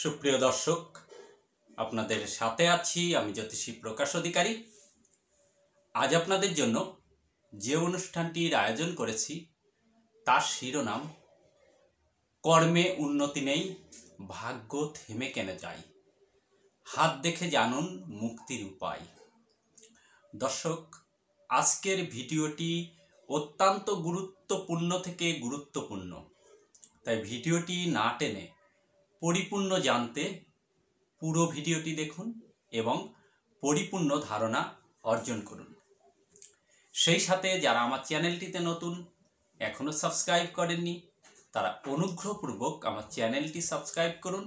সুপ্রিয় দর্শক, আপনাদের সাথে আছি আমি জ্যোতিষী প্রকাশ অধিকারী। আজ আপনাদের জন্য যে অনুষ্ঠানটির আয়োজন করেছি তার শিরোনাম কর্মে উন্নতি নেই, ভাগ্য থেমে কেন যায়, হাত দেখে জানুন মুক্তির উপায়। দর্শক, আজকের ভিডিওটি অত্যন্ত গুরুত্বপূর্ণ থেকে গুরুত্বপূর্ণ, তাই ভিডিওটি না টেনে পরিপূর্ণ জানতে পুরো ভিডিওটি দেখুন এবং পরিপূর্ণ ধারণা অর্জন করুন। সেই সাথে যারা আমার চ্যানেলটিতে নতুন, এখনও সাবস্ক্রাইব করেননি, তারা অনুগ্রহপূর্বক আমার চ্যানেলটি সাবস্ক্রাইব করুন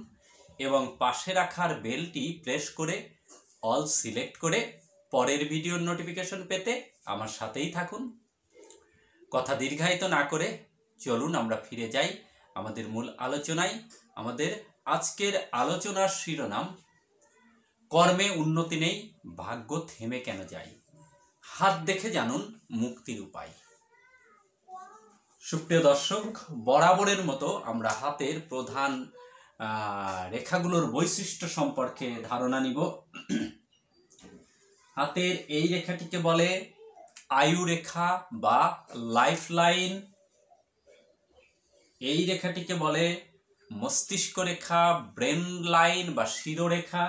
এবং পাশে রাখার বেলটি প্রেস করে অল সিলেক্ট করে পরের ভিডিওর নোটিফিকেশন পেতে আমার সাথেই থাকুন। কথা দীর্ঘায়িত না করে চলুন আমরা ফিরে যাই আমাদের মূল আলোচনায়। আমাদের আজকের আলোচনার শিরোনাম কর্মে উন্নতি নেই, ভাগ্য থেমে কেন যায়, হাত দেখে জানুন মুক্তির উপায়। সুপ্রিয় দর্শক, বরাবরের মতো আমরা হাতের প্রধান রেখাগুলোর বৈশিষ্ট্য সম্পর্কে ধারণা নিব। হাতের এই রেখাটিকে বলে আয়ু রেখা বা লাইফ লাইন, এই রেখাটিকে বলে মস্তিষ্ক রেখা, ব্রেন লাইন বা শিরোরেখা,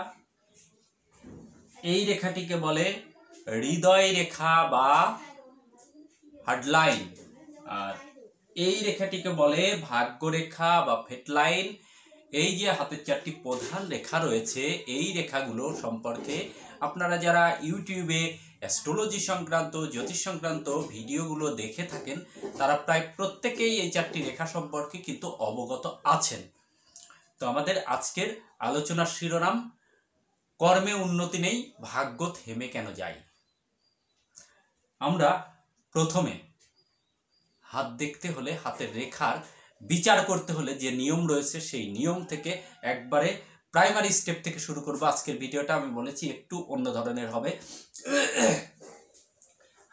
এই রেখাটিকে বলে হৃদয় রেখা বা হার্ট লাইন, আর এই রেখাটিকে বলে ভাগ্য রেখা বা ফেট লাইন। এই যে হাতের চারটি প্রধান রেখা রয়েছে, এই রেখাগুলো সম্পর্কে আপনারা যারা ইউটিউবে অ্যাস্ট্রোলজি সংক্রান্ত, জ্যোতিষ সংক্রান্ত ভিডিওগুলো দেখে থাকেন, তারা প্রায় প্রত্যেকেই এই চারটি রেখা সম্পর্কে কিন্তু অবগত আছেন। তো আমাদের আজকের আলোচনার শিরোনাম কর্মে উন্নতি নেই, ভাগ্য থেমে কেন যায়। আমরা প্রথমে হাত দেখতে হলে, হাতের রেখার বিচার করতে হলে যে নিয়ম রয়েছে সেই নিয়ম থেকে একবারে প্রাইমারি স্টেপ থেকে শুরু করব। আজকের ভিডিওটা আমি বলেছি একটু অন্য ধরনের হবে।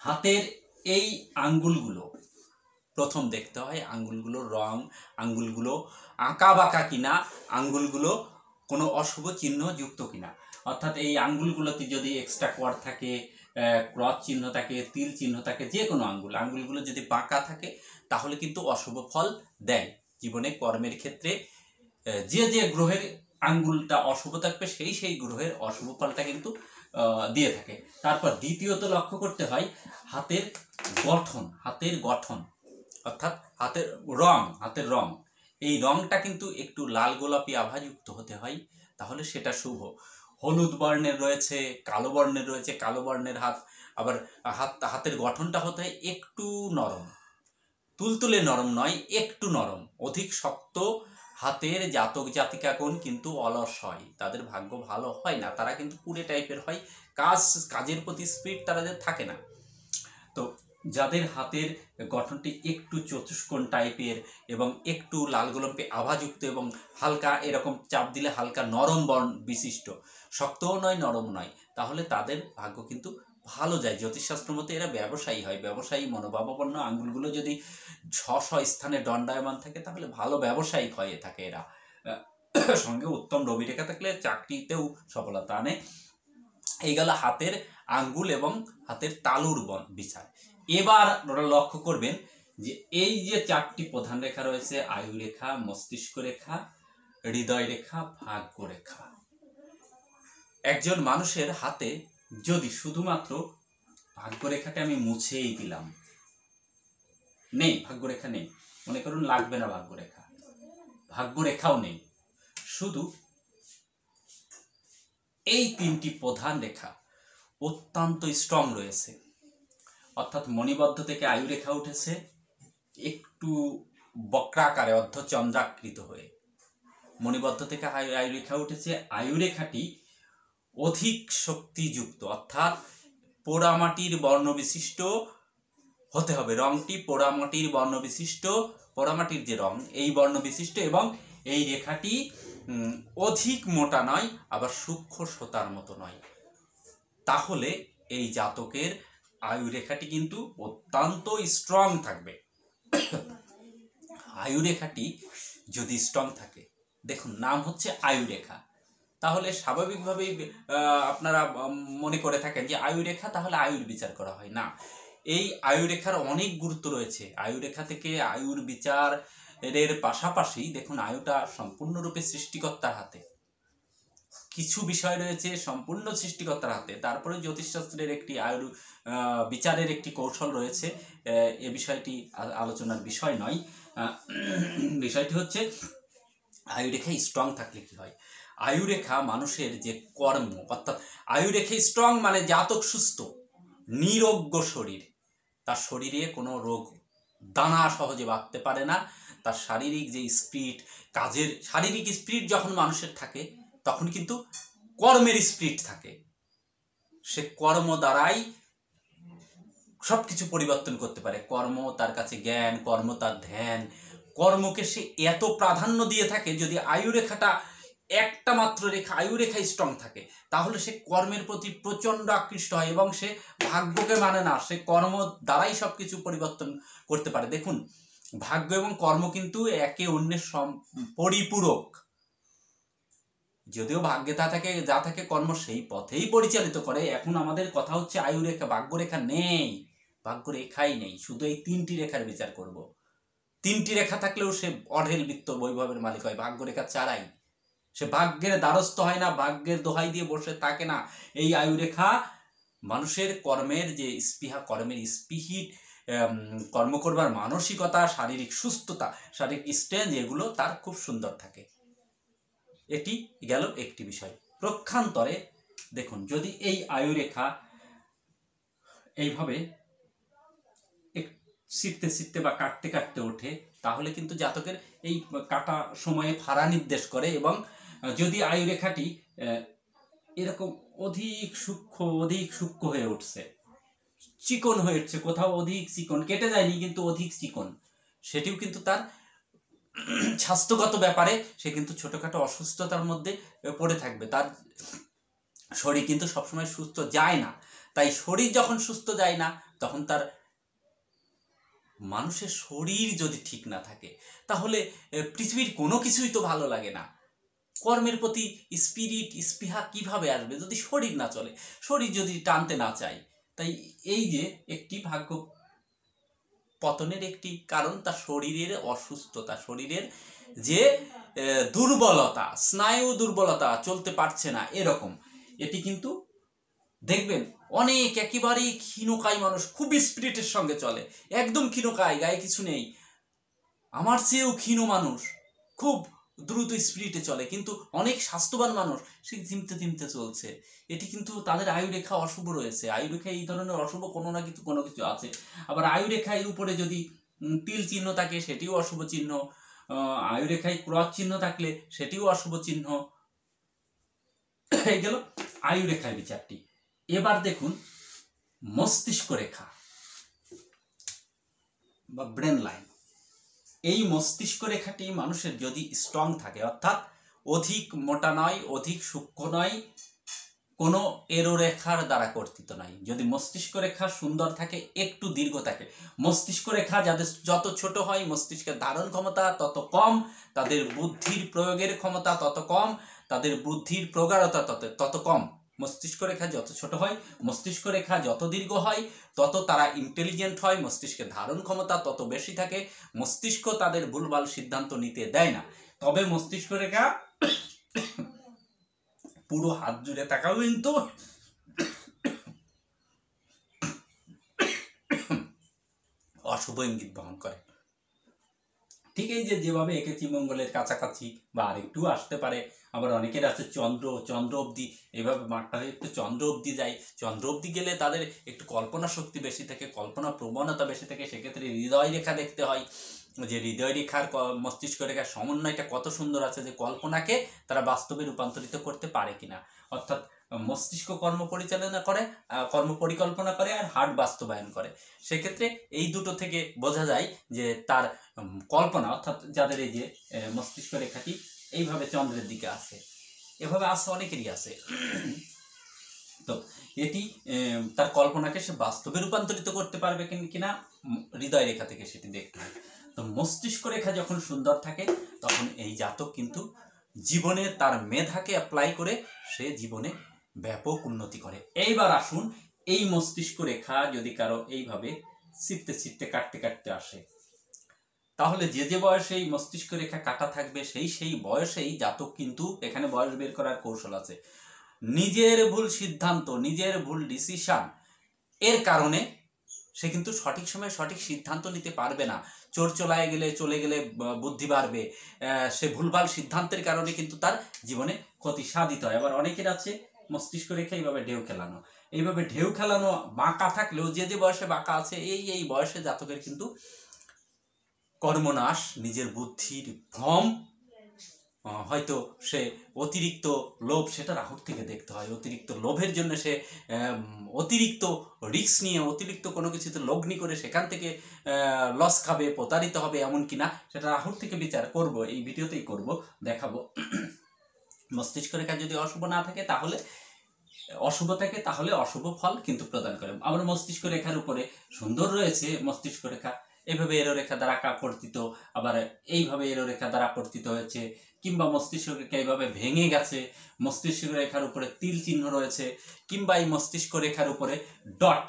হাতের এই আঙ্গুলগুলো প্রথম দেখতে হয়, আঙ্গুলগুলোর রং, আঙ্গুলগুলো আঁকা বাঁকা কিনা, আঙ্গুলগুলো কোনো অশুভ চিহ্ন যুক্ত কিনা। অর্থাৎ এই আঙ্গুলগুলোতে যদি এক্সট্রা কোয়ার থাকে, ক্রস চিহ্ন থাকে, তিল চিহ্ন থাকে, যে কোনো আঙ্গুলগুলো যদি বাঁকা থাকে তাহলে কিন্তু অশুভ ফল দেয়। জীবনে কর্মের ক্ষেত্রে যে যে গ্রহের আঙ্গুলটা অশুভ থাকবে সেই গ্রহের অশুভ ফলটা কিন্তু দিয়ে থাকে। তারপর দ্বিতীয়ত লক্ষ্য করতে হয় হাতের গঠন, অর্থাৎ হাতের রং, এই রংটা কিন্তু একটু লাল গোলাপি আভাযুক্ত হতে হয়, তাহলে সেটা শুভ। হলুদ বর্ণের রয়েছে, কালো বর্ণের রয়েছে, কালো বর্ণের হাত। আবার হাতের গঠনটা হতে হয় একটু নরম, তুলতুলে নরম নয়, একটু নরম। অধিক শক্ত হাতের জাতক জাতিকাগণ কিন্তু অলস হয়, তাদের ভাগ্য ভালো হয় না, তারা কিন্তু কুড়ে টাইপের হয়, কাজের প্রতি স্পিড তাদের থাকে না। তো যাদের হাতের গঠনটি একটু চতুষ্কোণ টাইপের এবং একটু লাল গোলাপি আভাযুক্ত এবং হালকা এরকম চাপ দিলে হালকা নরম বর্ণ বিশিষ্ট, শক্তও নয় নরম নয়, তাহলে তাদের ভাগ্য কিন্তু ভালো যায়। জ্যোতিষশাস্ত্র মতে এরা ব্যবসায়ী হয়, ব্যবসায়ী মনোভাবাপন্ন। আঙ্গুলগুলো যদি স্থানে দণ্ডায়মান থাকে তাহলে ভালো ব্যবসায়িক হয়ে থাকে এরা। সঙ্গে উত্তম রবি রেখা থাকলে চাকরিতেও সফলতা আনে। এই গেল হাতের আঙ্গুল এবং হাতের তালুর বিচার। এবার ওরা লক্ষ্য করবেন যে এই যে চারটি প্রধান রেখা রয়েছে, আয়ু রেখা, মস্তিষ্ক রেখা, হৃদয় রেখা, ভাগ্য রেখা। একজন মানুষের হাতে যদি শুধুমাত্র ভাগ্য রেখাটা আমি মুছেই দিলাম, নেই ভাগ্য রেখা নেই, মনে করুন লাগবে না ভাগ্য রেখাও নেই, শুধু এই তিনটি প্রধান রেখা অত্যন্ত স্ট্রং রয়েছে, অর্থাৎ মণিবদ্ধ থেকে আয়ু রেখা উঠেছে একটু বক্রাকারে অর্ধচন্দ্রাকৃত হয়ে, মণিবদ্ধ থেকে আয়ু রেখা উঠেছে, আয়ু রেখাটি অধিক শক্তিযুক্ত, অর্থাৎ পোড়ামাটির বর্ণ বিশিষ্ট হতে হবে, রংটি পোড়ামাটির বর্ণ বিশিষ্ট, পোড়ামাটির যে রং এই বর্ণ বিশিষ্ট, এবং এই রেখাটি অধিক মোটা নয় আবার সূক্ষ্ম সুতার মতো নয়, তাহলে এই জাতকের আয়ু রেখাটি কিন্তু অত্যন্ত স্ট্রং থাকবে। আয়ু রেখাটি যদি স্ট্রং থাকে, দেখুন নাম হচ্ছে আয়ুরেখা। তাহলে স্বাভাবিকভাবেই আপনারা মনে করে থাকেন যে আয়ুরেখা তাহলে আয়ুর বিচার করা হয় না। এই আয়ুরেখার অনেক গুরুত্ব রয়েছে। আয়ুরেখা থেকে আয়ুর বিচারের পাশাপাশি দেখুন আয়ুটা সম্পূর্ণরূপে সৃষ্টিকর্তার হাতে। কিছু বিষয় রয়েছে সম্পূর্ণ সৃষ্টিকর্তার হাতে, তারপরে জ্যোতিষশাস্ত্রের একটি আয়ুর বিচারের একটি কৌশল রয়েছে। এ বিষয়টি আলোচনার বিষয় নয়। বিষয়টি হচ্ছে আয়ুরেখা স্ট্রং থাকলে কি হয়। আয়ুরেখা মানুষের যে কর্ম, অর্থাৎ আয়ুরেখা স্ট্রং মানে জাতক সুস্থ, নিরোগ্য শরীর, তার শরীরে কোনো রোগ দানা সহজে বাঁধতে পারে না। তার শারীরিক যে স্পিরিট, কাজের শারীরিক স্পিরিট যখন মানুষের থাকে তখন কিন্তু কর্মের স্পিরিট থাকে। সে কর্ম দ্বারাই সব কিছু পরিবর্তন করতে পারে। কর্ম তার কাছে জ্ঞান, কর্ম তার ধ্যান, কর্মকে সে এত প্রাধান্য দিয়ে থাকে। যদি আয়ুরেখাটা একটা মাত্র রেখা আয়ুরেখা স্ট্রং থাকে তাহলে সে কর্মের প্রতি প্রচণ্ড আকৃষ্ট হয় এবং সে ভাগ্যকে মানে না, সে কর্ম দ্বারাই সব কিছু পরিবর্তন করতে পারে। দেখুন ভাগ্য এবং কর্ম কিন্তু একে অন্যের পরিপূরক। যদিও ভাগ্যে যা থাকে কর্ম সেই পথেই পরিচালিত করে। এখন আমাদের কথা হচ্ছে আয়ুরেখা, ভাগ্যরেখা নেই, ভাগ্যরেখাই নেই, শুধু এই 3টি রেখার বিচার করব। 3টি রেখা থাকলেও সে অঢেল বিত্ত বৈভবের মালিক হয়, ভাগ্যরেখা ছাড়াই। সে ভাগ্যের দ্বারস্থ হয় না, ভাগ্যের দোহাই দিয়ে বসে থাকে না। এই আয়ুরেখা মানুষের কর্মের যে স্পৃহা, কর্মের স্পিরিট, কর্ম করবার মানসিকতা, শারীরিক সুস্থতা, শারীরিক স্ট্রেঞ্জ, এগুলো তার খুব সুন্দর থাকে। এটি গেল একটি বিষয়। প্রক্ষান্তরে দেখুন যদি এই আয়ুরেখা এইভাবে শিখতে বা কাটতে ওঠে তাহলে কিন্তু জাতকের এই কাটা সময়ে ফাড়া নির্দেশ করে। এবং যদি আয়ুরেখাটি এরকম অধিক সূক্ষ্ম হয়ে উঠছে, চিকন হয়ে উঠছে, কোথাও অধিক চিকন, কেটে যায়নি কিন্তু অধিক চিকন, সেটিও কিন্তু তার স্বাস্থ্যগত ব্যাপারে সে কিন্তু ছোটখাটো অসুস্থতার মধ্যে পড়ে থাকবে। তার শরীর কিন্তু সবসময় সুস্থ যায় না। তাই শরীর যখন সুস্থ যায় না তখন তার মানুষের শরীর যদি ঠিক না থাকে তাহলে পৃথিবীর কোনো কিছুই তো ভালো লাগে না। কর্মের প্রতি স্পিরিট, স্পৃহা কিভাবে আসবে যদি শরীর না চলে, শরীর যদি টানতে না চায়। তাই এই যে একটি ভাগ্য পতনের একটি কারণ তার শরীরের অসুস্থতা, শরীরের যে দুর্বলতা, স্নায়ু দুর্বলতা, চলতে পারছে না এরকম। এটি কিন্তু দেখবেন অনেক একেবারেই ক্ষীণকায় মানুষ খুব স্পিরিটের সঙ্গে চলে, একদম ক্ষীণকায়, গায়ে কিছু নেই, আমার চেয়েও ক্ষীণ মানুষ খুব দ্রুত স্পিরিটে চলে, কিন্তু অনেক স্বাস্থ্যবান মানুষ সে থিমতে চলছে। এটি কিন্তু তাদের আয়ুরেখা অশুভ রয়েছে। আয়ুরেখা এই ধরনের অশুভ কোনো কিছু আছে। আবার আয়ুরেখার উপরে যদি তিল চিহ্ন থাকে সেটিও অশুভ চিহ্ন, আয়ুরেখায় ক্রস চিহ্ন থাকলে সেটিও অশুভ চিহ্ন। এই গেল আয়ুরেখার বিচারটি। এবার দেখুন মস্তিষ্ক রেখা বা ব্রেন লাইন। এই মস্তিষ্ক রেখাটি মানুষের যদি স্ট্রং থাকে, অর্থাৎ অধিক মোটা নয়, অধিক সূক্ষ্ম নয়, কোনো এরোরেখার দ্বারা কর্তৃত নয়, যদি মস্তিষ্ক রেখা সুন্দর থাকে, একটু দীর্ঘ থাকে, মস্তিষ্ক রেখা যাদের যত ছোট হয় মস্তিষ্কের ধারণ ক্ষমতা তত কম, তাদের বুদ্ধির প্রয়োগের ক্ষমতা তত কম, তাদের বুদ্ধির প্রগাঢ়তা তত কম। মস্তিষ্ক রেখা যত ছোট হয়, মস্তিষ্ক রেখা যত দীর্ঘ হয় তত তারা ইন্টেলিজেন্ট হয়, মস্তিষ্কের ধারণ ক্ষমতা তত বেশি থাকে, মস্তিষ্ক তাদের ভুলভাল সিদ্ধান্ত নিতে দেয় না। তবে মস্তিষ্ক রেখা পুরো হাত জুড়ে থাকাও কিন্তু অশুভ ইঙ্গিত বহন করে। ঠিক এই যেভাবে এঁকেছি মঙ্গলের কাছাকাছি বা আরেকটু আসতে পারে, আবার অনেকের আছে চন্দ্র অবধি, এভাবে মাঠটা হয়ে একটু চন্দ্র অবধি যায়। চন্দ্র অবধি গেলে তাদের একটু কল্পনা শক্তি বেশি থাকে, কল্পনা প্রবণতা বেশি থাকে। সেক্ষেত্রে হৃদয় রেখা দেখতে হয় যে হৃদয় রেখার মস্তিষ্ক রেখার সমন্বয়টা কত সুন্দর আছে, যে কল্পনাকে তারা বাস্তবে রূপান্তরিত করতে পারে কিনা। অর্থাৎ মস্তিষ্ক কর্ম পরিচালনা করে, কর্ম পরিকল্পনা করে, আর হার্ট বাস্তবায়ন করে। সেক্ষেত্রে এই দুটো থেকে বোঝা যায় যে তার কল্পনা, অর্থাৎ যাদের এই যে মস্তিষ্ক রেখাটি এইভাবে চন্দ্রের দিকে আসে, এভাবে আসে, অনেকেরই আসে, তো এটি তার কল্পনাকে সে বাস্তবে রূপান্তরিত করতে পারবে কিনা হৃদয় রেখা থেকে সেটি দেখতে হয়। তো মস্তিষ্ক রেখা যখন সুন্দর থাকে তখন এই জাতক কিন্তু জীবনে তার মেধাকে অ্যাপ্লাই করে সে জীবনে ব্যাপক উন্নতি করে। এইবার আসুন, এই মস্তিষ্ক রেখা যদি কারো এইভাবে ছিটতে ছিটতে কাটতে কাটতে আসে, তাহলে যে যে বয়সে এই মস্তিষ্ক রেখা কাটা থাকবে সেই বয়সেই জাতক কিন্তু, এখানে বয়স বের করার কৌশল আছে, নিজের ভুল সিদ্ধান্ত, নিজের ভুল ডিসিশন এর কারণে সে কিন্তু সঠিক সময়ে সঠিক সিদ্ধান্ত নিতে পারবে না। চোর চলে গেলে বুদ্ধি বাড়বে, সে ভুলভাল সিদ্ধান্তের কারণে কিন্তু তার জীবনে ক্ষতি সাধিত হয়। আবার অনেকের আছে মস্তিষ্ক রেখা এইভাবে ঢেউ খেলানো, এইভাবে ঢেউ খেলানো বাঁকা থাকলেও যে যে বয়সে বাঁকা আছে এই বয়সে জাতকের কিন্তু কর্মনাশ, নিজের বুদ্ধির ভ্রম, হয়তো সে অতিরিক্ত লোভ, সেটা রাহুর থেকে দেখতে হয়। অতিরিক্ত লোভের জন্য সে অতিরিক্ত রিস্ক নিয়ে অতিরিক্ত কোনো কিছুতে লগ্নি করে সেখান থেকে লস খাবে, প্রতারিত হবে, এমন কিনা সেটা রাহুর থেকে বিচার করব, এই ভিডিওতেই করব, দেখাবো। মস্তিষ্ক রেখা যদি অশুভ না থাকে তাহলে অশুভ থাকে, তাহলে অশুভ ফল কিন্তু প্রদান করে। আবার মস্তিষ্ক রেখার উপরে সুন্দর রয়েছে মস্তিষ্ক রেখা, এইভাবে এরো রেখা দ্বারা কর্তিত, আবার এইভাবে এরো রেখা দ্বারা কর্তিত হয়েছে, কিংবা মস্তিষ্ক রেখা এইভাবে ভেঙে গেছে, মস্তিষ্ক রেখার উপরে তিল চিহ্ন রয়েছে, কিংবা এই মস্তিষ্ক রেখার উপরে ডট,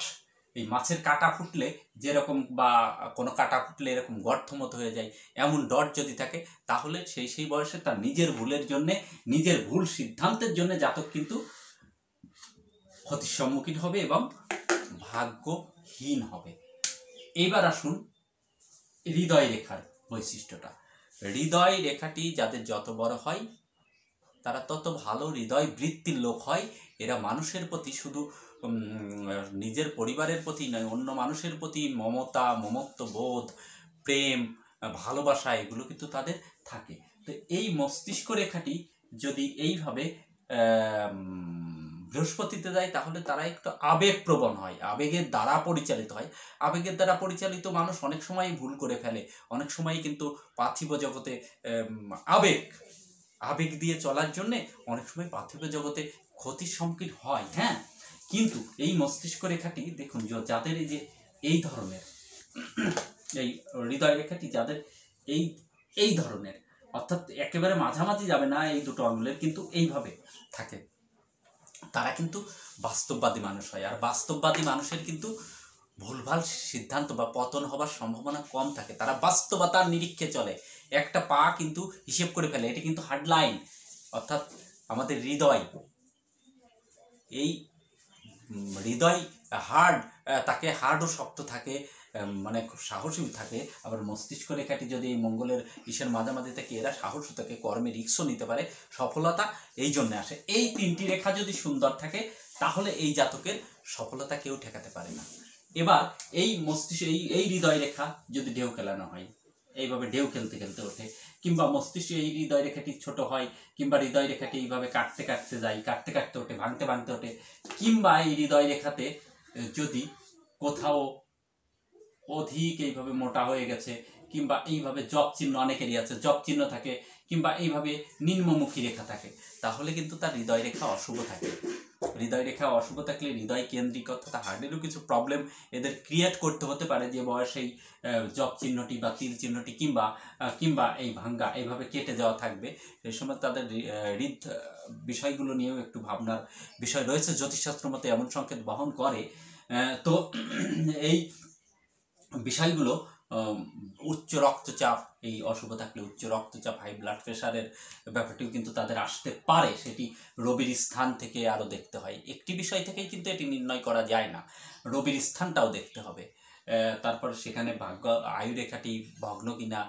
এই মাছের কাঁটা ফুটলে যেরকম, বা কোনো কাঁটা ফুটলে এরকম গর্ত মতো হয়ে যায়, এমন ডট যদি থাকে, তাহলে সেই বয়সে তার নিজের ভুলের জন্যে, নিজের ভুল সিদ্ধান্তের জন্য জাতক কিন্তু ক্ষতির সম্মুখীন হবে এবং ভাগ্যহীন হবে। এবার আসুন হৃদয় রেখার বৈশিষ্ট্যটা। হৃদয় রেখাটি যাদের যত বড় হয় তারা তত ভালো হৃদয় বৃত্তির লোক হয়। এরা মানুষের প্রতি, শুধু নিজের পরিবারের প্রতি নয়, অন্য মানুষের প্রতি মমতা, মমত্ব বোধ, প্রেম, ভালোবাসা, এগুলো কিন্তু তাদের থাকে। তো এই মস্তিষ্ক রেখাটি যদি এইভাবে বৃহস্পতিতে যায়, তাহলে তারা একটু আবেগপ্রবণ হয়, আবেগের দ্বারা পরিচালিত হয়। আবেগের দ্বারা পরিচালিত মানুষ অনেক সময় ভুল করে ফেলে, অনেক সময় কিন্তু পার্থিব জগতে আবেগ দিয়ে চলার জন্যে অনেক সময় পার্থিব জগতে ক্ষতির সম্মুখীন হয়। হ্যাঁ, কিন্তু এই মস্তিষ্ক রেখাটি দেখুন, যাদের এই যে এই ধরনের এই হৃদয় রেখাটি যাদের এই ধরনের, অর্থাৎ একেবারে মাঝামাঝি যাবে না এই দুটো আঙুলের, কিন্তু এইভাবে থাকে, তারা কিন্তু বাস্তববাদী মানুষ হয়। আর বাস্তববাদী মানুষের কিন্তু ভুলভাল সিদ্ধান্ত বা পতন হবার সম্ভাবনা কম থাকে। তারা বাস্তবতার নিরীক্ষে চলে, একটা পা কিন্তু হিসেব করে ফেলে। এটা কিন্তু হার্ড লাইন, অর্থাৎ আমাদের হৃদয়, এই হৃদয় হার্ড, তাকে হার্ডও শক্ত থাকে, মানে খুব সাহসী থাকে। আবার মস্তিষ্ক রেখাটি যদি এই মঙ্গলের ইসের মাঝামাঝি থাকে, এরা সাহসী থাকে, কর্মে রিস্কও নিতে পারে, সফলতা এই জন্য আসে। এই তিনটি রেখা যদি সুন্দর থাকে, তাহলে এই জাতকের সফলতা কেউ ঠেকাতে পারে না। এবার এই মস্তিষ্ক, এই হৃদয় রেখা যদি ঢেউ খেলানো হয়, এইভাবে ঢেউ খেলতে খেলতে ওঠে, কিংবা মস্তিষ্ক এই হৃদয় রেখাটি ছোট হয়, কিংবা হৃদয় রেখাটি এইভাবে কাটতে কাটতে যায়, কাটতে কাটতে ওঠে, ভাঙতে ভাঙতে ওঠে, কিংবা এই হৃদয় রেখাতে যদি কোথাও অধিক এইভাবে মোটা হয়ে গেছে, কিংবা এইভাবে জপ চিহ্ন, অনেকেরই আছে জপ চিহ্ন থাকে, কিংবা এইভাবে নিম্নমুখী রেখা থাকে, তাহলে কিন্তু তার হৃদয় রেখা অশুভ থাকে। হৃদয় রেখা অশুভ থাকলে হৃদয় কেন্দ্রিক, অর্থাৎ হার্টেরও কিছু প্রবলেম এদের ক্রিয়েট করতে হতে পারে, যে বয়সেই জপ চিহ্নটি বা তিল চিহ্নটি কিংবা এই ভাঙ্গা এইভাবে কেটে যাওয়া থাকবে। সেই সময় তাদের হৃদ বিষয়গুলো নিয়েও একটু ভাবনার বিষয় রয়েছে, জ্যোতিষশাস্ত্র মতে এমন সংকেত বহন করে। তো এই বিষয়গুলো, উচ্চ রক্তচাপ, এই অশুভ থাকলে উচ্চ রক্তচাপ, হাই ব্লাড প্রেশারের ব্যাপারটিও কিন্তু তাদের আসতে পারে। সেটি রবির স্থান থেকে আরও দেখতে হয়, একটি বিষয় থেকেই কিন্তু এটি নির্ণয় করা যায় না, রবির স্থানটাও দেখতে হবে। তারপর সেখানে ভাগ্য আয়ুরেখাটি ভগ্ন কিনা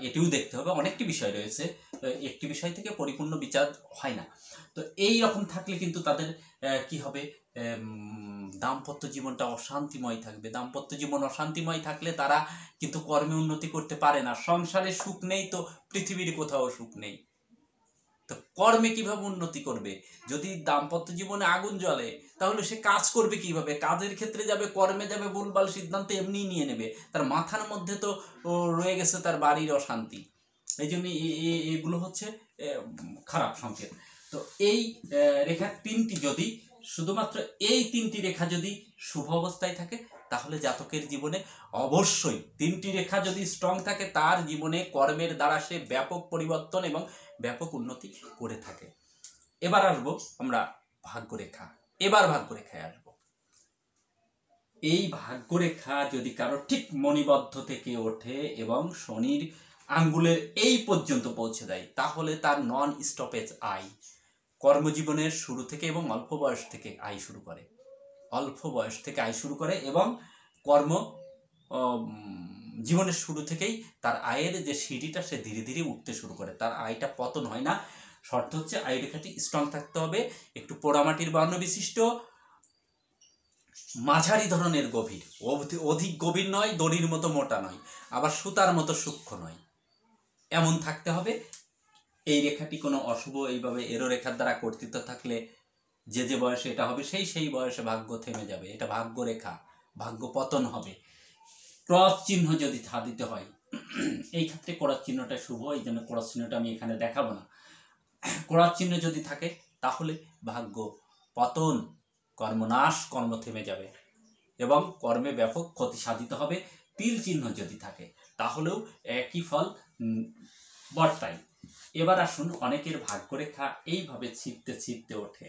এটিও দেখতে হবে, অনেকটি বিষয় রয়েছে, একটি বিষয় থেকে পরিপূর্ণ বিচার হয় না। তো এই রকম থাকলে কিন্তু তাদের কি হবে, দাম্পত্য জীবনটা অশান্তিময় থাকবে। দাম্পত্য জীবন অশান্তিময় থাকলে তারা কিন্তু কর্মে উন্নতি করতে পারে না। সংসারে সুখ নেই তো পৃথিবীর কোথাও সুখ নেই, তো কর্মে কিভাবে উন্নতি করবে? যদি দাম্পত্য জীবনে আগুন জ্বলে, তাহলে সে কাজ করবে কিভাবে? কাজের ক্ষেত্রে যাবে, কর্মে যাবে, ভুলভাল সিদ্ধান্ত এমনিই নিয়ে নেবে, তার মাথার মধ্যে তো রয়ে গেছে তার বাড়ির অশান্তি। এই জন্য এগুলো হচ্ছে খারাপ সংকেত। তো এই রেখার তিনটি যদি, শুধুমাত্র এই তিনটি রেখা যদি শুভ অবস্থায় থাকে, তাহলে জাতকের জীবনে অবশ্যই 3টি রেখা যদি স্ট্রং থাকে তার জীবনে কর্মের দ্বারা সে ব্যাপক পরিবর্তন এবং ব্যাপক উন্নতি করে থাকে। এবার আসবো আমরা ভাগ্যরেখা। এবার ভাগ্যরেখায় আসবো। এই ভাগ্যরেখা যদি কারো ঠিক মণিবদ্ধ থেকে ওঠে এবং শনির আঙ্গুলের এই পর্যন্ত পৌঁছে দেয়, তাহলে তার নন স্টপেজ আয়, কর্মজীবনের শুরু থেকে এবং অল্প বয়স থেকে আয় শুরু করে, অল্প বয়স থেকে আয় শুরু করে এবং কর্ম জীবনের শুরু থেকেই তার আয়ের যে সিঁড়িটা সে ধীরে ধীরে উঠতে শুরু করে, তার আয়টা পতন হয় না। শর্ত হচ্ছে আয় রেখাটি স্ট্রং থাকতে হবে, একটু পোড়ামাটির বর্ণ বিশিষ্ট, মাঝারি ধরনের গভীর, অধিক গভীর নয়, দড়ির মতো মোটা নয়, আবার সুতার মতো সূক্ষ্ম নয়, এমন থাকতে হবে। এই রেখাটি কোনো অশুভ এইভাবে এরো রেখার দ্বারা কর্তৃত্ব থাকলে যে যে বয়সে এটা হবে সেই বয়সে ভাগ্য থেমে যাবে, এটা ভাগ্য রেখা, ভাগ্য পতন হবে। ক্রস চিহ্ন যদি দিতে হয়, এই ক্ষেত্রে ক্রস চিহ্নটা শুভ, এই জন্য ক্রস চিহ্নটা আমি এখানে দেখাবো না। ক্রস চিহ্ন যদি থাকে তাহলে ভাগ্য পতন, কর্মনাশ, কর্ম থেমে যাবে এবং কর্মে ব্যাপক ক্ষতি সাধিত হবে। তিল চিহ্ন যদি থাকে তাহলেও একই ফল বর্তায়। এবার আসুন, অনেকের ভাগ্যরেখা এইভাবে ছিপতে ছিপতে ওঠে,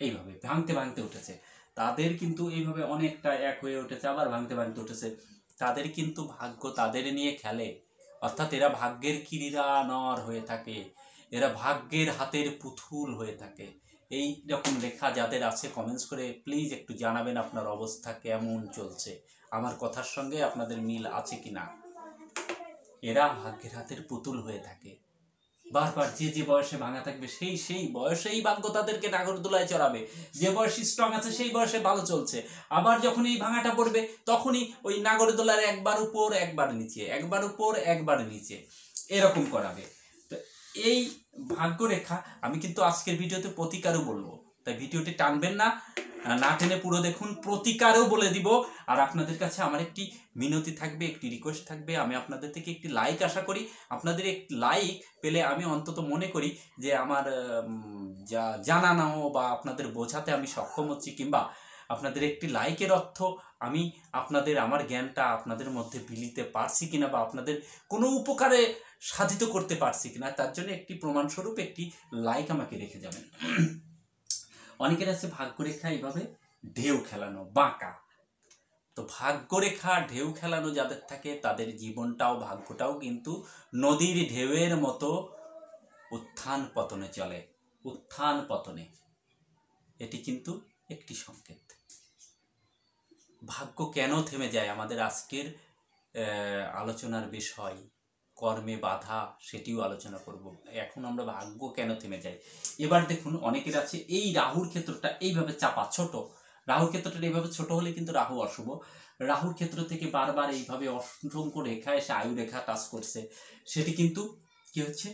এইভাবে ভাঙতে ভাঙতে উঠেছে, তাদের কিন্তু এইভাবে অনেকটা এক হয়ে উঠেছে, আবার ভাঙতে ভাঙতে উঠেছে, তাদের কিন্তু ভাগ্য তাদের নিয়ে খেলে। অর্থাৎ এরা ভাগ্যের কিরীরানর হয়ে থাকে, এরা ভাগ্যের হাতের পুতুল হয়ে থাকে। এই রকম রেখা যাদের আছে কমেন্টস করে প্লিজ একটু জানাবেন আপনার অবস্থা কেমন চলছে, আমার কথার সঙ্গে আপনাদের মিল আছে কিনা। এরা ভাগ্যের হাতের পুতুল হয়ে থাকে, বারবার যে যে বয়সে ভাঙা থাকবে সেই বয়সেই ভাগ্য তাদেরকে নাগরদোলায় চড়াবে। যে বয়সে স্ট্রং আছে সেই বয়সে ভালো চলছে, আবার যখন এই ভাঙাটা পড়বে তখনই ওই নাগরদোলার একবার উপর একবার নিচে, একবার উপর একবার নিচে, এরকম করাবে। তো এই ভাগ্যরেখা আমি কিন্তু আজকের ভিডিওতে প্রতিকারও বলবো, তাই ভিডিওটি টানবেন না, না টেনে পুরো দেখুন, প্রতিকারও বলে দিব। আর আপনাদের কাছে আমার একটি মিনতি থাকবে, একটি রিকোয়েস্ট থাকবে, আমি আপনাদের থেকে একটি লাইক আশা করি। আপনাদের একটি লাইক পেলে আমি অন্তত মনে করি যে আমার যা জানানো বা আপনাদের বোঝাতে আমি সক্ষম হচ্ছি, কিংবা আপনাদের একটি লাইকের অর্থ আমি আপনাদের আমার জ্ঞানটা আপনাদের মধ্যে বিলিতে পারছি কিনা বা আপনাদের কোনো উপকারে সাধিত করতে পারছি কিনা, তার জন্য একটি প্রমাণস্বরূপ একটি লাইক আমাকে রেখে যাবেন। অনেকের আছে ভাগ্যরেখা এইভাবে ঢেউ খেলানো, বাঁকা। তো ভাগ্যরেখা ঢেউ খেলানো যাদের থাকে তাদের জীবনটাও ভাগ্যটাও কিন্তু নদীর ঢেউয়ের মতো উত্থান পতনে চলে, উত্থান পতনে। এটি কিন্তু একটি সংকেত। ভাগ্য কেন থেমে যায় আমাদের আজকের আলোচনার বিষয়, কর্মে বাধা, সেটিও আলোচনা করব। এখন আমরা ভাগ্য কেন থেমে যায়। এবার দেখুন, অনেকের আছে এই রাহুর ক্ষেত্রটা এইভাবে চাপা, ছোট রাহুর ক্ষেত্রটা এইভাবে ছোট হলে কিন্তু রাহু অশুভ। রাহুর ক্ষেত্র থেকে বারবার এইভাবে অসংখ্য রেখা এসে আয়ু রেখা টাচ করছে, সেটি কিন্তু কি হচ্ছে,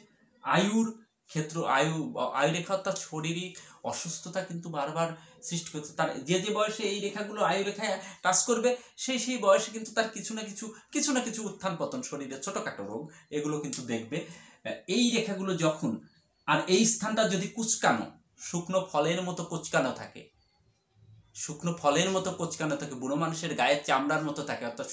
আয়ুর ক্ষেত্র, আয়ু রেখা অর্থাৎ শারীরিক অসুস্থতা কিন্তু বারবার সৃষ্টি করছে। তার যে যে বয়সে এই রেখাগুলো আয়ু রেখায় টাচ করবে সেই বয়সে কিন্তু তার কিছু না কিছু উত্থান পতন, শরীরে ছোটোখাটো রোগ, এগুলো কিন্তু দেখবে। এই রেখাগুলো যখন, আর এই স্থানটা যদি কুচকানো, শুকনো ফলের মতো কুচকানো থাকে, শুকনো ফলের মতো কুচকানো থাকে, বুড়ো মানুষের গায়ের চামড়ার মতো থাকে, অর্থাৎ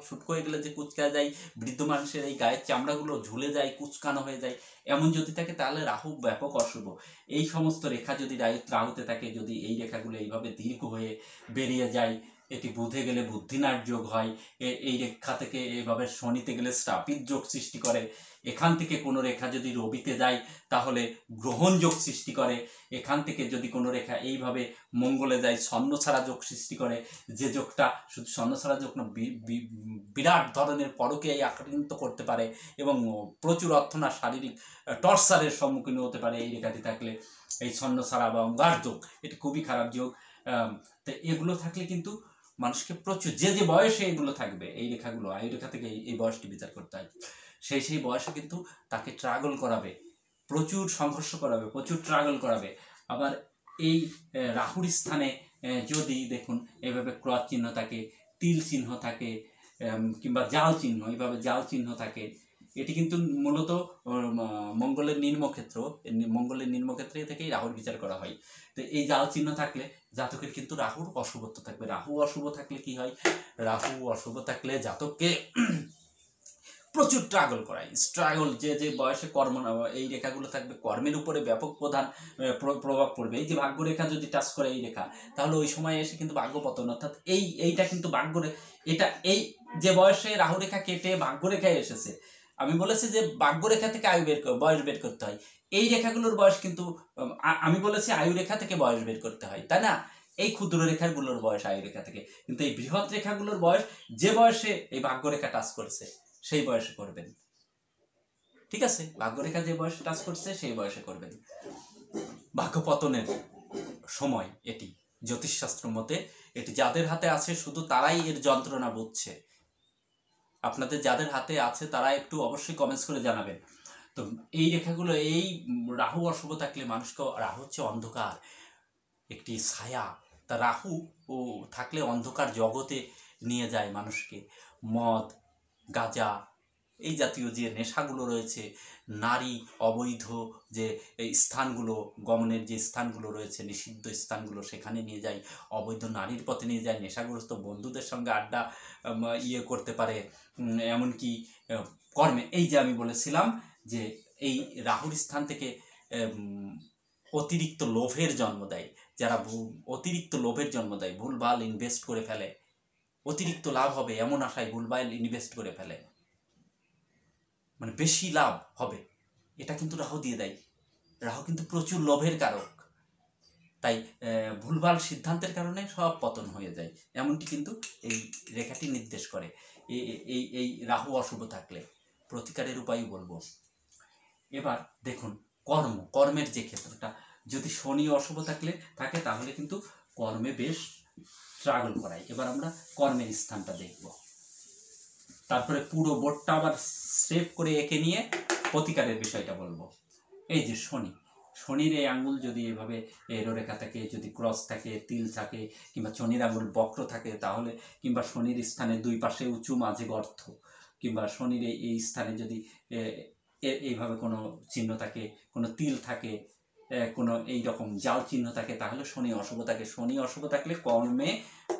শুটকো এগুলো যে কুচকা যায়, বৃদ্ধ মানুষের এই গায়ের চামড়াগুলো ঝুলে যায়, কুচকানো হয়ে যায়, এমন যদি থাকে তাহলে রাহু ব্যাপক অশুভ। এই সমস্ত রেখা যদি রাহুতে থাকে, যদি এই রেখাগুলো এইভাবে দীর্ঘ হয়ে বেরিয়ে যায়, এটি বুধে গেলে বুদ্ধিনাট যোগ হয়, এই রেখা থেকে এইভাবে শনিতে গেলে শ্রাপিত যোগ সৃষ্টি করে, এখান থেকে কোনো রেখা যদি রবিতে যায় তাহলে গ্রহণ যোগ সৃষ্টি করে, এখান থেকে যদি কোনো রেখা এইভাবে মঙ্গলে যায় ছন্নছাড়া যোগ সৃষ্টি করে, যে যোগটা শুধু ছন্নছাড়া যোগ না, বিরাট ধরনের পরকে আক্রান্ত করতে পারে এবং প্রচুর অর্থনা শারীরিক টর্চারের সম্মুখীন হতে পারে এই রেখাটি থাকলে। এই ছন্নছাড়া বা অঙ্গার যোগ, এটি খুবই খারাপ যোগ। তো এগুলো থাকলে কিন্তু মানুষকে প্রচুর, যে যে বয়সে এগুলো থাকবে, এই রেখাগুলো আয়ু রেখা থেকে এই বয়সটি বিচার করতে হয়, সেই বয়সে কিন্তু তাকে ট্রাগল করাবে, প্রচুর সংঘর্ষ করাবে, প্রচুর ট্রাগল করাবে। আবার এই রাহুর স্থানে যদি দেখুন এভাবে ক্রস চিহ্ন থাকে, তিল চিহ্ন থাকে, কিংবা জাল চিহ্ন, এইভাবে জাল চিহ্ন থাকে, এটি কিন্তু মূলত মঙ্গলের নিম্নক্ষেত্র, মঙ্গলের নিম্নক্ষেত্রে থেকেই রাহুর বিচার করা হয়। তো এই জাল চিহ্ন থাকলে জাতকের কিন্তু রাহুর অশুভত্ব থাকবে। রাহু অশুভ থাকলে কি হয়, রাহু অশুভ থাকলে জাতককে প্রচুর স্ট্রাগল যে যে বয়সে কর্ম, এই রেখাগুলো থাকবে কর্মের উপরে ব্যাপক প্রভাব পড়বে। এই যে ভাগ্যরেখা যদি টাচ করে এই রেখা, তাহলে ওই সময় এসে কিন্তু ভাগ্য পতন, অর্থাৎ এইটা কিন্তু এটা এই যে বয়সে রাহু রেখা কেটে ভাগ্যরেখায় এসেছে, আমি বলেছি যে ভাগ্যরেখা থেকে বয়স বের করতে হয়। এই রেখাগুলোর বয়স কিন্তু আমি বলেছি আয়ু রেখা থেকে বয়স বের করতে হয়, তাই না? এই ক্ষুদ্র রেখাগুলোর বয়স আয়ু রেখা থেকে, কিন্তু এই বৃহৎ রেখাগুলোর বয়স যে বয়সে এই ভাগ্যরেখা টাচ করেছে সেই বয়সে করবেন। ঠিক আছে, ভাগ্যরেখা যে বয়সে টাচ করছে সেই বয়সে করবেন। ভাগ্য পতনের সময় এটি জ্যোতিষশাস্ত্র মতে, এটি যাদের হাতে আছে শুধু তারাই এর যন্ত্রণা বুঝছে। আপনাদের যাদের হাতে আছে তারা একটু অবশ্যই কমেন্টস করে জানাবেন। তো এই রেখাগুলো, এই রাহু অশুভ থাকলে মানুষকে, রাহু হচ্ছে অন্ধকার একটি ছায়া, তা রাহু ও থাকলে অন্ধকার জগতে নিয়ে যায় মানুষকে। মদ, গাঁজা, এই জাতীয় যে নেশাগুলো রয়েছে, নারী অবৈধ যে স্থানগুলো, গমনের যে স্থানগুলো রয়েছে, নিষিদ্ধ স্থানগুলো, সেখানে নিয়ে যায়, অবৈধ নারীর পথে নিয়ে যায়, নেশাগ্রস্ত বন্ধুদের সঙ্গে আড্ডা করতে পারে, এমনকি কর্মে, এই যে আমি বলেছিলাম যে এই রাহুর স্থান থেকে অতিরিক্ত লোভের জন্ম দেয়। যারা অতিরিক্ত লোভের জন্ম দেয়, ভুলভাল ইনভেস্ট করে ফেলে, অতিরিক্ত লাভ হবে এমন আশায় ভুলভাল ইনভেস্ট করে ফেলে, মানে বেশি লাভ হবে, এটা কিন্তু রাহু দিয়ে দেয়। রাহু কিন্তু প্রচুর লোভের কারক, তাই ভুলভাল সিদ্ধান্তের কারণে সব পতন হয়ে যায়, এমনটি কিন্তু এই রেখাটি নির্দেশ করে। এই রাহু অশুভ থাকলে প্রতিকারের উপায় বলবো। এবার দেখুন কর্মের যে ক্ষেত্রটা, যদি শনি অশুভ থাকে তাহলে কিন্তু কর্মে বেশ স্ট্রাগল করায়। এবার আমরা কর্মের স্থানটা দেখব, তারপরে পুরো বোর্ডটা আবার স্টেপ করে এঁকে নিয়ে প্রতিকারের বিষয়টা বলবো। এই যে শনির এই আঙ্গুল যদি এভাবে রেখা থাকে, যদি ক্রস থাকে, তিল থাকে, কিংবা শনির আঙ্গুল বক্র থাকে, তাহলে, কিংবা শনির স্থানে দুই পাশে উঁচু মাঝে গর্ত, কিংবা শনির এই স্থানে যদি এইভাবে কোনো চিহ্ন থাকে, কোনো তিল থাকে, কোনো এই রকম জাল চিহ্ন থাকে, তাহলে শনি অশুভ থাকে। শনি অশুভ থাকলে কর্মে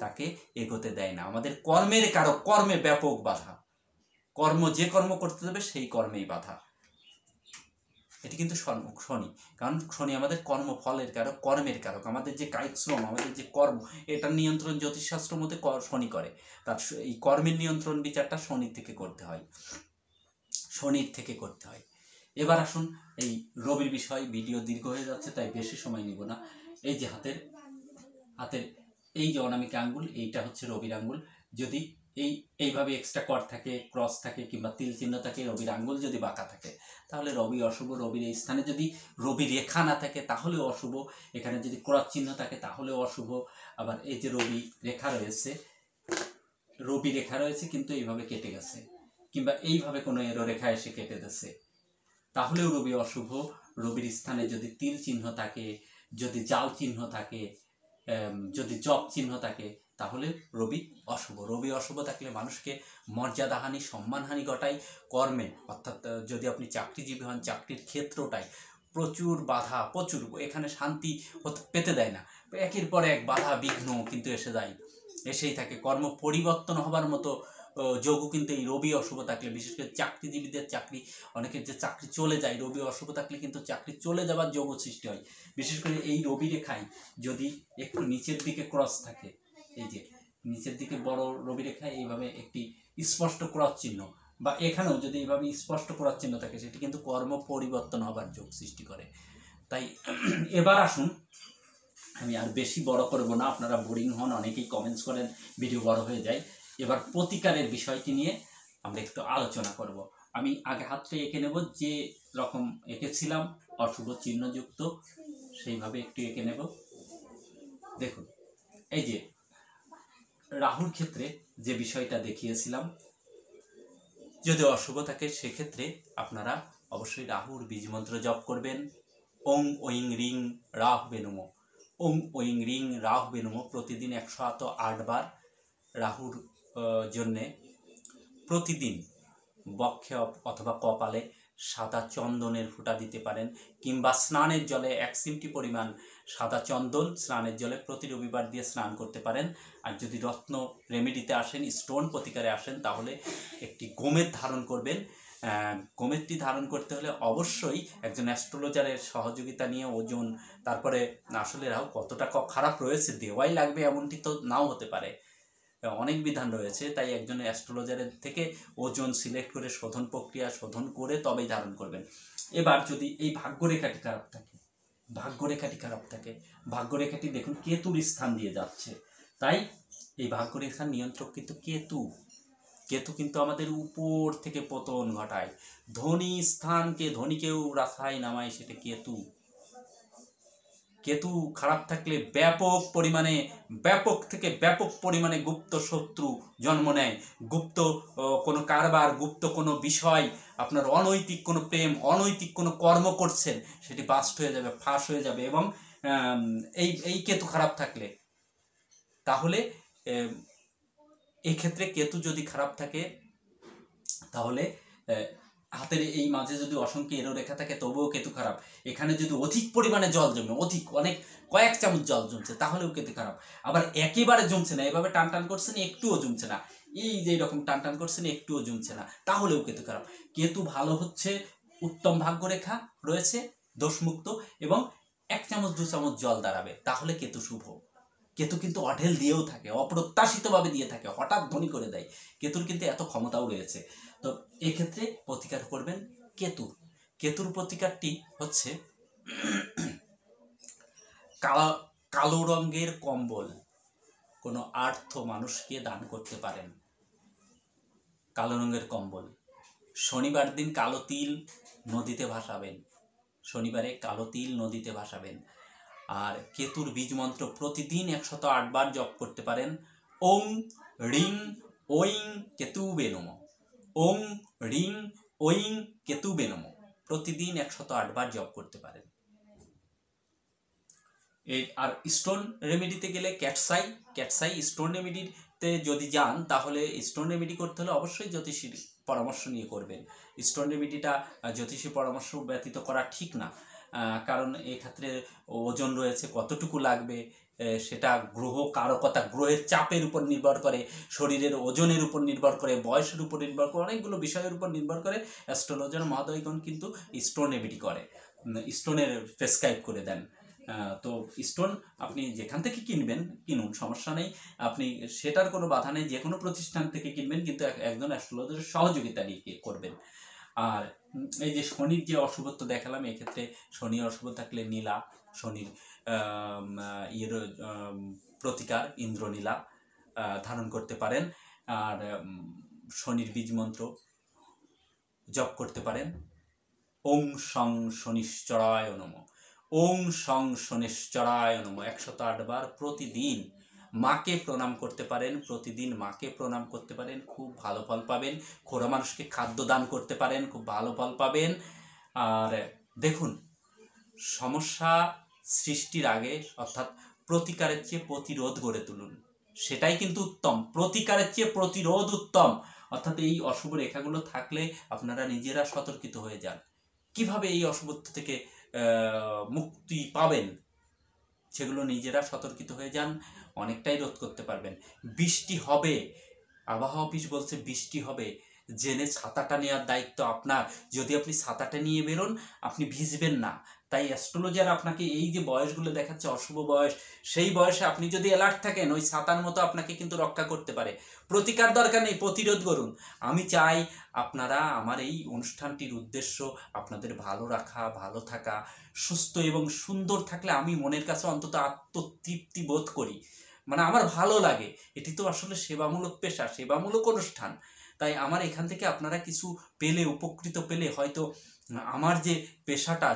তাকে এগোতে দেয় না। আমাদের কর্মের কারক, কর্মে ব্যাপক বাধা, যে কর্ম করতে দেবে সেই কর্মেই বাধা। এটি কিন্তু শনি, কারণ শনি আমাদের কর্মফলের কারক, কর্মের কারক। আমাদের যে কায়িক শ্রম, আমাদের যে কর্ম, এটার নিয়ন্ত্রণ জ্যোতিষশাস্ত্র মতে শনি করে। তার এই কর্মের নিয়ন্ত্রণ বিচারটা শনির থেকে করতে হয়। এবার আসুন এই রবির বিষয়। ভিডিও দীর্ঘ হয়ে যাচ্ছে তাই বেশি সময় নিব না। এই যে হাতের এই যে অনামিকা আঙ্গুল, এইটা হচ্ছে রবির আঙ্গুল। যদি এইভাবে এক্সট্রা কর থাকে, ক্রস থাকে, কিংবা তিল চিহ্ন থাকে, রবির আঙ্গুল যদি বাঁকা থাকে তাহলে রবি অশুভ। রবির এই স্থানে যদি রবি রেখা না থাকে তাহলেও অশুভ, এখানে যদি ক্রস চিহ্ন থাকে তাহলেও অশুভ। আবার এই যে রবি রেখা রয়েছে কিন্তু এইভাবে কেটে গেছে, কিংবা এইভাবে কোনো এরো রেখা এসে কেটে গেছে, তাহলেও রবি অশুভ। রবির স্থানে যদি তিল চিহ্ন থাকে, যদি জাল চিহ্ন থাকে, যদি জপ চিহ্ন থাকে, তাহলে রবি অশুভ। রবি অশুভ থাকলে মানুষকে মর্যাদাহানি, সম্মানহানি ঘটায় কর্মে। অর্থাৎ যদি আপনি চাকরিজীবী হন, চাকরির ক্ষেত্রটায় প্রচুর বাধা, এখানে শান্তি পেতে দেয় না, একের পর এক বাধা বিঘ্ন কিন্তু এসেই থাকে। কর্ম পরিবর্তন হবার মতো যোগও কিন্তু এই রবি অশুভ থাকলে, বিশেষ করে চাকরিজীবীদের অনেকের যে চাকরি চলে যায়, রবি অশুভ থাকলে কিন্তু চাকরি চলে যাবার যোগ সৃষ্টি হয়। বিশেষ করে এই রবি রেখায় যদি একটু নিচের দিকে ক্রস থাকে, এই যে নিচের দিকে বড় রবি রেখায় এইভাবে একটি স্পষ্ট ক্রস চিহ্ন, বা এখানেও যদি এইভাবে স্পষ্ট ক্রস চিহ্ন থাকে, সেটি কিন্তু কর্ম পরিবর্তন হবার যোগ সৃষ্টি করে। তাই এবার আসুন, আমি আর বেশি বড় করব না, আপনারা বোরিং হন, অনেকেই কমেন্টস করেন, ভিডিও বড় হয়ে যায়। এবার প্রতিকারের বিষয়টি নিয়ে আমরা একটু আলোচনা করব। আমি আগে হাতটা এঁকে নেব, যে রকম এঁকেছিলাম অশুভ চিহ্নযুক্ত, সেইভাবে একটু এঁকে নেব। দেখুন, এই যে রাহুর ক্ষেত্রে যে বিষয়টা দেখিয়েছিলাম, যদি অশুভ থাকে সেক্ষেত্রে আপনারা অবশ্যই রাহুর বীজমন্ত্র জপ করবেন। ওং ঐং রিং রাহবে নমঃ, ওং ঐং রিং রাহবে নমঃ প্রতিদিন 108 বার রাহুর জন্যে প্রতিদিন বক্ষে অথবা কপালে সাদা চন্দনের ফোঁটা দিতে পারেন, কিংবা স্নানের জলে 1 চিমটি পরিমাণ সাদা চন্দন স্নানের জলে প্রতি রবিবার দিয়ে স্নান করতে পারেন। আর যদি রত্ন রেমেডিতে আসেন, স্টোন প্রতিকারে আসেন, তাহলে একটি গোমেদ ধারণ করবেন। গোমেদটি ধারণ করতে হলে অবশ্যই একজন অ্যাস্ট্রোলজারের সহযোগিতা নিয়ে ওজন, তারপরে আসলে রাহু কতটা খারাপ রয়েছে দেওয়াই লাগবে এমনটি তো নাও হতে পারে, অনেক বিধান রয়েছে। তাই একজন অ্যাস্ট্রোলজারের থেকে ওজন সিলেক্ট করে শোধন প্রক্রিয়া শোধন করে তবেই ধারণ করবেন। এবার যদি এই ভাগ্যরেখাটি খারাপ থাকে, ভাগ্যরেখাটি দেখুন কেতুর স্থান দিয়ে যাচ্ছে, তাই এই ভাগ্যরেখার নিয়ন্ত্রক কিন্তু কেতু কিন্তু আমাদের উপর থেকে পতন ঘটায়। ধনী স্থানকে ধনীকেও রাস্তায় নামায়, সেটা কেতু খারাপ থাকলে ব্যাপক থেকে ব্যাপক পরিমাণে গুপ্ত শত্রু জন্ম নেয়। গুপ্ত কোনো কারবার, গুপ্ত কোনো বিষয়, আপনার অনৈতিক কোনো প্রেম, অনৈতিক কোনো কর্ম করছেন, সেটি বাস্ট হয়ে যাবে, ফাঁস হয়ে যাবে। এবং এই কেতু খারাপ থাকলে, তাহলে এই ক্ষেত্রে কেতু যদি খারাপ থাকে, তাহলে হাতের এই মাঝে যদি অসংখ্য এরো রেখা থাকে তবুও কেতু খারাপ। এখানে যদি অধিক পরিমাণে জল জমে, কয়েক চামচ জল জমছে, তাহলেও কেতু খারাপ। আবার একেবারে জমছে না, এভাবে টান করছেন একটুও জমছে না, এই যে এরকম টান করছেন একটুও জমছে না, তাহলেও কেতু খারাপ। কেতু ভালো হচ্ছে উত্তম ভাগ্যরেখা রয়েছে, দোষমুক্ত, এবং 1 চামচ 2 চামচ জল দাঁড়াবে, তাহলে কেতু শুভ। কেতু কিন্তু অঢেল দিয়েও থাকে, অপ্রত্যাশিতভাবে দিয়ে থাকে, হঠাৎ ধনী করে দেয়। কেতুর কিন্তু এত ক্ষমতাও রয়েছে। তো এক্ষেত্রে প্রতিকার করবেন কেতুর প্রতিকারটি হচ্ছে কালো রঙের কম্বল কোনো আর্থ মানুষকে দান করতে পারেন। কালো রঙের কম্বল, শনিবার দিন কালো তিল নদীতে ভাসাবেন, শনিবারে কালো তিল নদীতে ভাসাবেন। আর কেতুর বীজ মন্ত্র প্রতিদিন 108 বার জপ করতে পারেন। ওং রিং ওইং কেতুবে নমঃ, ওং রিং ওইং কেতুবে নমঃ, প্রতিদিন 108 বার জপ করতে পারেন। আর স্টোন রেমেডিতে গেলে ক্যাটসাই স্টোন রেমেডিতে যদি যান, তাহলে স্টোন রেমেডি করতে হলে অবশ্যই জ্যোতিষীর পরামর্শ নিয়ে করবেন। স্টোন রেমেডিটা জ্যোতিষী পরামর্শ ব্যতীত করা ঠিক না, কারণ এক্ষেত্রে ওজন রয়েছে, কতটুকু লাগবে সেটা গ্রহ কারকতা, গ্রহের চাপের উপর নির্ভর করে, শরীরের ওজনের উপর নির্ভর করে, বয়সের উপর নির্ভর করে, অনেকগুলো বিষয়ের উপর নির্ভর করে অ্যাস্ট্রোলজার মহোদয়গণ কিন্তু স্টোন রেমেডি করে, স্টোনের প্রেসক্রাইব করে দেন। তো স্টোন আপনি যেখান থেকে কিনুন, সমস্যা নেই, আপনি সেটার কোনো বাধা নেই, যে কোনো প্রতিষ্ঠান থেকে কিনবেন, কিন্তু একজন অ্যাস্ট্রোলজারের সহযোগিতা নিয়ে করবেন। আর এই যে শনির যে অশুভত্ব দেখালাম, এক্ষেত্রে শনি অশুভ থাকলে নীলা, শনির প্রতিকার ইন্দ্রনীলা ধারণ করতে পারেন। আর শনির বীজ মন্ত্র জপ করতে পারেন। ওং সং শনিশ্চরায় নমঃ, ওং সং শনিশ্চরায় নমঃ 108 বার প্রতিদিন। মাকে প্রণাম করতে পারেন, প্রতিদিন মাকে প্রণাম করতে পারেন, খুব ভালো ফল পাবেন। খোরা মানুষকে খাদ্য দান করতে পারেন, খুব ভালো ফল পাবেন। আর দেখুন, সমস্যা সৃষ্টির আগে, অর্থাৎ প্রতিকারের চেয়ে প্রতিরোধ গড়ে তুলুন, সেটাই কিন্তু উত্তম। প্রতিকারের চেয়ে প্রতিরোধ উত্তম। অর্থাৎ এই অশুভ রেখাগুলো থাকলে আপনারা নিজেরা সতর্কিত হয়ে যান। কিভাবে এই অশুভত্ব থেকে মুক্তি পাবেন, সেগুলো নিজেরা সতর্কিত হয়ে যান, অনেকটাই রোধ করতে পারবেন। বৃষ্টি হবে, আবহাওয়া অফিস বলছে বৃষ্টি হবে, জেনে ছাতাটা নেওয়ার দায়িত্ব আপনার। যদি আপনি ছাতাটা নিয়ে বেরোন, আপনি ভিজবেন না। তাই অ্যাস্ট্রোলজার আপনাকে এই যে বয়সগুলো দেখাচ্ছে অশুভ বয়স, সেই বয়সে আপনি যদি অ্যালার্ট থাকেন, ওই ছাতার মতো আপনাকে কিন্তু রক্ষা করতে পারে। প্রতিকার দরকার নেই, প্রতিরোধ করুন। আমি চাই আপনারা, আমার এই অনুষ্ঠানটির উদ্দেশ্য আপনাদের ভালো রাখা, ভালো থাকা, সুস্থ এবং সুন্দর থাকলে আমি মনের কাছে অন্তত আত্মতৃপ্তি বোধ করি, মানে আমার ভালো লাগে। এটি তো আসলে সেবামূলক পেশা, সেবামূলক অনুষ্ঠান। তাই আমার এখান থেকে আপনারা কিছু পেলে, উপকৃত পেলে, হয়তো আমার যে পেশাটা,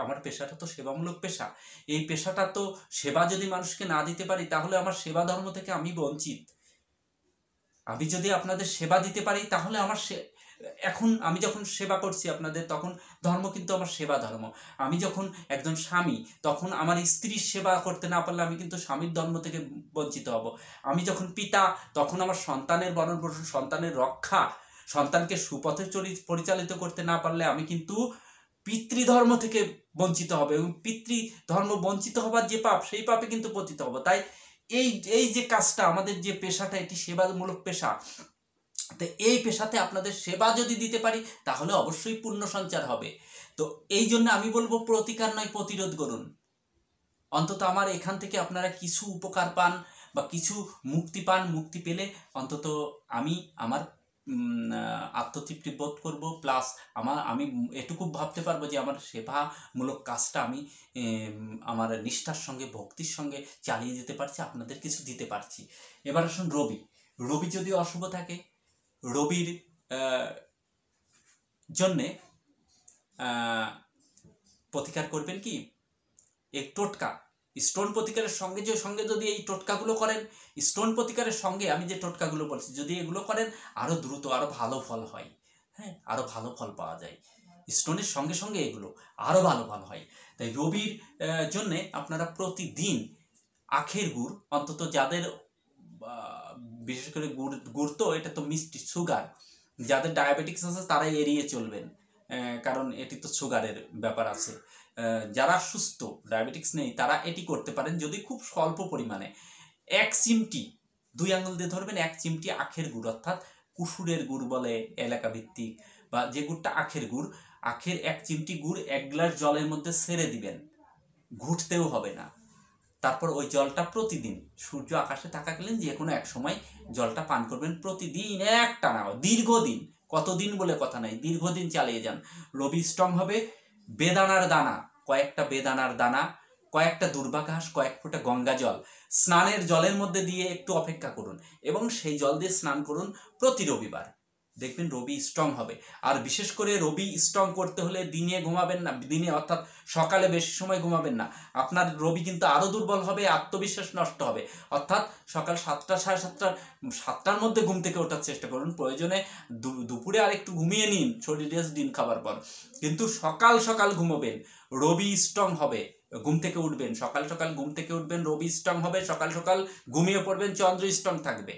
আমার পেশাটা তো সেবামূলক পেশা, এই পেশাটা তো সেবা যদি মানুষকে না দিতে পারি, তাহলে আমার সেবা ধর্ম থেকে আমি বঞ্চিত। আমি যদি আপনাদের সেবা দিতে পারি, তাহলে আমার এখন আমি যখন সেবা করছি আপনাদের, তখন ধর্ম কিন্তু আমার সেবা ধর্ম। আমি যখন একজন স্বামী, তখন আমার স্ত্রীর সেবা করতে না পারলে আমি কিন্তু স্বামীর ধর্ম থেকে বঞ্চিত হব। আমি যখন পিতা, তখন আমার সন্তানের ভরণ পোষণ, সন্তানের রক্ষা, সন্তানকে সুপথে পরিচালিত করতে না পারলে আমি কিন্তু পিতৃধর্ম থেকে বঞ্চিত হবে, এবং পিতৃধর্ম বঞ্চিত হবার যে পাপ, সেই পাপে কিন্তু পতিত হব। তাই এই যে কাজটা, আমাদের যে পেশাটা, এটি সেবামূলক পেশা। তো এই পেশাতে আপনাদের সেবা যদি দিতে পারি তাহলে অবশ্যই পুণ্য সঞ্চার হবে। তো এই জন্য আমি বলবো প্রতিকার নয় প্রতিরোধ করুন। অন্তত আমার এখান থেকে আপনারা কিছু উপকার পান বা কিছু মুক্তি পান। মুক্তি পেলে অন্তত আমার আত্মতৃপ্তি বোধ করবো, প্লাস আমি এটুকু ভাবতে পারবো যে আমার সেবামূলক কাজটা আমি আমার নিষ্ঠার সঙ্গে, ভক্তির সঙ্গে চালিয়ে যেতে পারছি, আপনাদের কিছু দিতে পারছি। এবার আসুন রবি যদি অশুভ থাকে, রবির জন্যে প্রতিকার করবেন কি, এক টোটকা, স্টোন প্রতিকারের সঙ্গে যদি এই টোটকাগুলো করেন, স্টোন প্রতিকারের সঙ্গে আমি যে টোটকাগুলো বলছি যদি এগুলো করেন, আরও দ্রুত আরও ভালো ফল হয়। হ্যাঁ, আরও ভালো ফল পাওয়া যায়। স্টোনের সঙ্গে সঙ্গে এগুলো আরও ভালো ফল হয়। তাই রবির জন্যে আপনারা প্রতিদিন আখের গুড়, অন্তত যাদের বিশেষ করে গুড় তো এটা তো মিষ্টি, সুগার, যাদের ডায়াবেটিক্স আছে তারাই এড়িয়ে চলবেন, কারণ এটি তো সুগারের ব্যাপার আছে। যারা সুস্থ, ডায়াবেটিক্স নেই, তারা এটি করতে পারেন যদি খুব স্বল্প পরিমাণে 1 চিমটি, 2 আঙুল দিয়ে ধরবেন, 1 চিমটি আখের গুড়, অর্থাৎ কুসুরের গুড় বলে এলাকা ভিত্তিক, বা যে গুড়টা আখের গুড়, আখের 1 চিমটি গুড় 1 গ্লাস জলের মধ্যে ছেড়ে দিবেন, ঘুটতেও হবে না। তারপর ওই জলটা প্রতিদিন সূর্য আকাশে থাকাকালীন যে কোনো এক সময় জলটা পান করবেন, প্রতিদিন একটানা, দীর্ঘদিন, কতদিন বলে কথা নাই, দীর্ঘদিন চালিয়ে যান। রবি স্ট্রং হবে। বেদানার দানা, কয়েকটা বেদানার দানা, কয়েকটা দুর্বা ঘাস, কয়েক ফোঁটা গঙ্গা জল স্নানের জলের মধ্যে দিয়ে একটু অপেক্ষা করুন, এবং সেই জল দিয়ে স্নান করুন প্রতি রবিবার। দেখবেন রবি স্ট্রং হবে। আর বিশেষ করে রবি স্ট্রং করতে হলে দিনে ঘুমাবেন না, দিনে অর্থাৎ সকালে বেশি সময় ঘুমাবেন না। আপনার রবি কিন্তু আরও দুর্বল হবে, আত্মবিশ্বাস নষ্ট হবে। অর্থাৎ সকাল 7টা, 7টার মধ্যে ঘুম থেকে ওঠার চেষ্টা করুন। প্রয়োজনে দুপুরে আর একটু ঘুমিয়ে নিন, শরীর রেস্ট দিন খাবার পর, কিন্তু সকাল ঘুমোবেন, রবি স্ট্রং হবে। ঘুম থেকে উঠবেন, সকাল ঘুম থেকে উঠবেন, রবি স্ট্রং হবে, সকাল ঘুমিয়ে পড়বেন, চন্দ্র স্ট্রং থাকবে।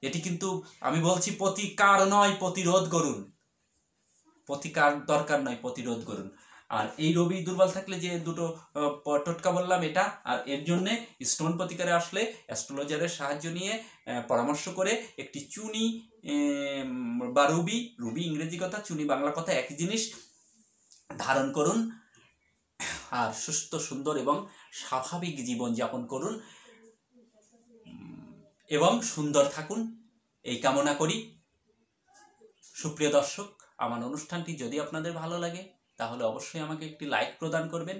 এটি কিন্তু আমি বলছি প্রতিকার নয় প্রতিরোধ করুন। প্রতিকার দরকার নয়, প্রতিরোধ করুন। আর এই রবি দুর্বল থাকলে যে দুটো টোটকা বললাম এটা, আর এর জন্যে স্টোন প্রতিকারে আসলে অ্যাস্ট্রোলজারের সাহায্য নিয়ে পরামর্শ করে একটি চুনি বা রুবি ইংরেজি কথা, চুনি বাংলা কথা, একই জিনিস ধারণ করুন, আর সুস্থ, সুন্দর এবং স্বাভাবিক জীবন যাপন করুন এবং সুন্দর থাকুন, এই কামনা করি। সুপ্রিয় দর্শক, আমার অনুষ্ঠানটি যদি আপনাদের ভালো লাগে তাহলে অবশ্যই আমাকে একটি লাইক প্রদান করবেন।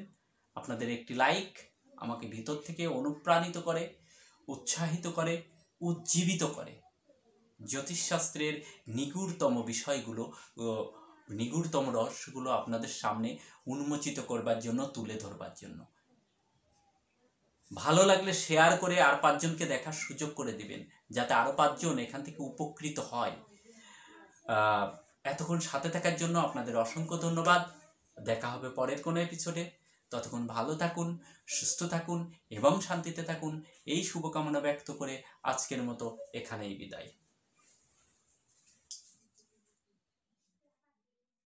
আপনাদের একটি লাইক আমাকে ভিতর থেকে অনুপ্রাণিত করে, উৎসাহিত করে, উজ্জীবিত করে জ্যোতিষশাস্ত্রের নিগূঢ়তম বিষয়গুলো, নিগূঢ়তম রহস্যগুলো আপনাদের সামনে উন্মোচিত করবার জন্য, তুলে ধরবার জন্য। ভালো লাগলে শেয়ার করে আর 5 জনকে দেখার সুযোগ করে দিবেন, যাতে আরও 5 জন এখান থেকে উপকৃত হয়। এতক্ষণ সাথে থাকার জন্য আপনাদের অসংখ্য ধন্যবাদ। দেখা হবে পরের কোনো এপিসোডে। ততক্ষণ ভালো থাকুন, সুস্থ থাকুন এবং শান্তিতে থাকুন, এই শুভকামনা ব্যক্ত করে আজকের মতো এখানেই বিদায়।